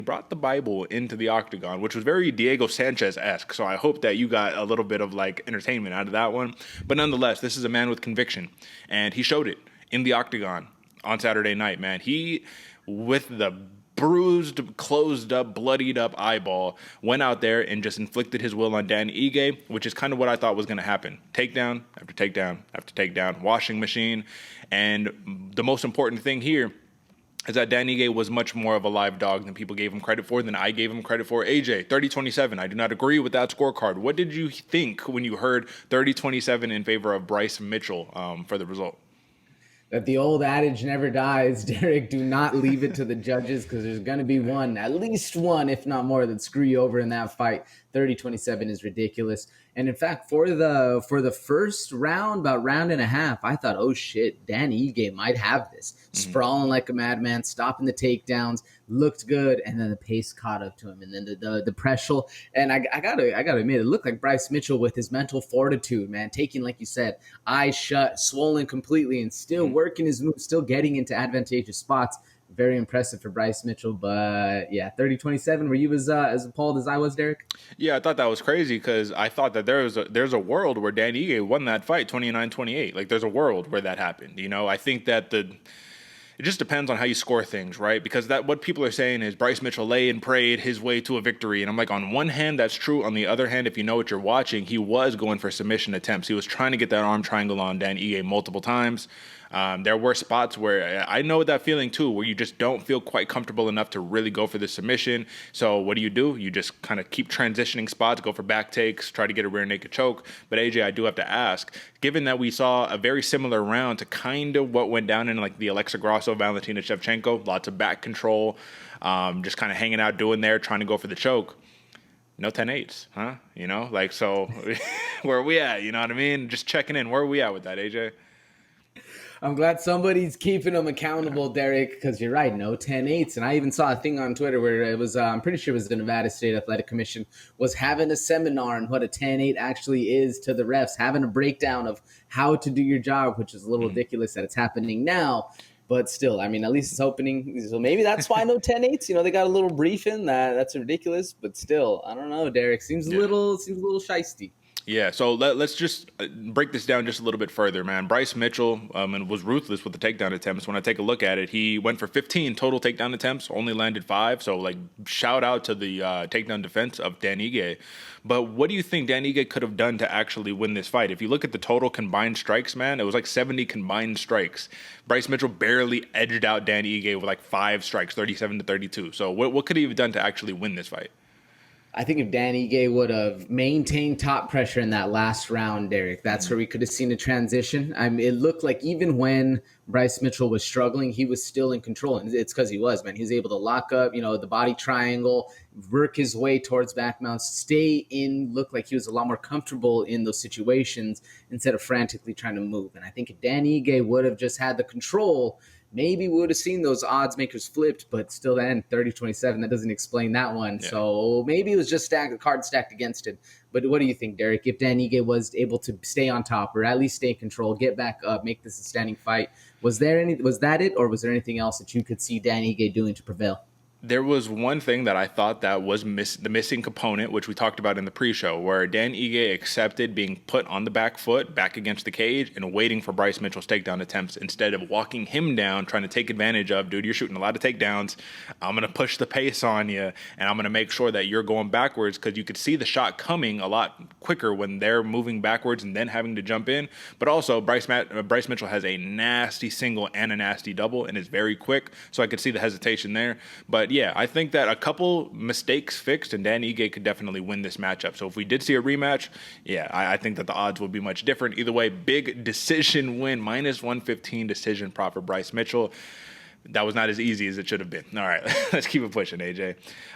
brought the Bible into the octagon, which was very Diego Sanchez-esque. So I hope that you got a little bit of like entertainment out of that one. But nonetheless, this is a man with conviction, and he showed it in the octagon on Saturday night, man. He, with the bruised, closed up, bloodied up eyeball, went out there and just inflicted his will on Dan Ige, which is kind of what I thought was going to happen. Takedown after takedown after takedown, washing machine. And the most important thing here is that Dan Ige was much more of a live dog than people gave him credit for, than I gave him credit for. AJ, 30-27. I do not agree with that scorecard. What did you think when you heard 30-27 in favor of Bryce Mitchell for the result? That the old adage never dies, Derek. Do not leave it to the judges, because there's going to be one, at least one, if not more, that screw you over in that fight. 30-27 is ridiculous. And in fact, for the first round, about round and a half, I thought, oh shit, Dan Ige might have this. Sprawling like a madman, stopping the takedowns, looked good, and then the pace caught up to him, and then the pressure. And I gotta admit, it looked like Bryce Mitchell with his mental fortitude, man, taking, like you said, eyes shut, swollen completely, and still working his moves, still getting into advantageous spots. Very impressive for Bryce Mitchell. But yeah, 30-27. Were you as appalled as I was, Derek? Yeah, I thought that was crazy, because I thought that there's a world where Dan Ige won that fight 29-28. Like, there's a world where that happened. You know, I think that it just depends on how you score things, right? Because that what people are saying is Bryce Mitchell lay and prayed his way to a victory. And I'm like, on one hand, that's true. On the other hand, if you know what you're watching, he was going for submission attempts. He was trying to get that arm triangle on Dan Ige multiple times. There were spots where I know that feeling too, where you just don't feel quite comfortable enough to really go for the submission. So what do? You just kind of keep transitioning spots, go for back takes, try to get a rear naked choke. But AJ, I do have to ask, given that we saw a very similar round to kind of what went down in like the Alexa Grasso, Valentina Shevchenko, lots of back control, just kind of hanging out, doing there, trying to go for the choke. No 10-8s, huh? You know, like, so where are we at? You know what I mean? Just checking in. Where are we at with that, AJ? I'm glad somebody's keeping them accountable, Derek, because you're right, no 10-8s. And I even saw a thing on Twitter where it was, I'm pretty sure it was the Nevada State Athletic Commission, was having a seminar on what a 10-8 actually is to the refs, having a breakdown of how to do your job, which is a little ridiculous that it's happening now. But still, I mean, at least it's opening. So maybe that's why no 10-8s. You know, they got a little briefing. That's ridiculous. But still, I don't know, Derek. Seems a little shisty. Yeah, so let's just break this down just a little bit further, man. Bryce Mitchell and was ruthless with the takedown attempts. When I take a look at it, he went for 15 total takedown attempts, only landed 5. So, like, shout out to the takedown defense of Dan Ige. But what do you think Dan Ige could have done to actually win this fight? If you look at the total combined strikes, man, it was like 70 combined strikes. Bryce Mitchell barely edged out Dan Ige with like 5 strikes, 37-32. So what could he have done to actually win this fight? I think if Dan Ige would have maintained top pressure in that last round, Derek, that's where we could have seen a transition. I mean, it looked like even when Bryce Mitchell was struggling, he was still in control. And it's because he was, man. He was able to lock up, you know, the body triangle, work his way towards back mounts, stay in, look like he was a lot more comfortable in those situations instead of frantically trying to move. And I think if Dan Ige would have just had the control, maybe we would have seen those odds makers flipped, but still then 30-27, that doesn't explain that one. Yeah. So maybe it was just the card stacked against it. But what do you think, Derek? If Dan Ige was able to stay on top or at least stay in control, get back up, make this a standing fight, was that it, or was there anything else that you could see Dan Ige doing to prevail? There was one thing that I thought that was the missing component, which we talked about in the pre-show, where Dan Ige accepted being put on the back foot, back against the cage, and waiting for Bryce Mitchell's takedown attempts instead of walking him down, trying to take advantage of, dude, you're shooting a lot of takedowns. I'm going to push the pace on you, and I'm going to make sure that you're going backwards, because you could see the shot coming a lot quicker when they're moving backwards and then having to jump in. But also, Bryce Mitchell has a nasty single and a nasty double, and is very quick, so I could see the hesitation there. But yeah, I think that a couple mistakes fixed, and Dan Ige could definitely win this matchup. So if we did see a rematch, yeah, I think that the odds would be much different. Either way, big decision win, -115 decision prop for Bryce Mitchell. That was not as easy as it should have been. All right, let's keep it pushing, AJ.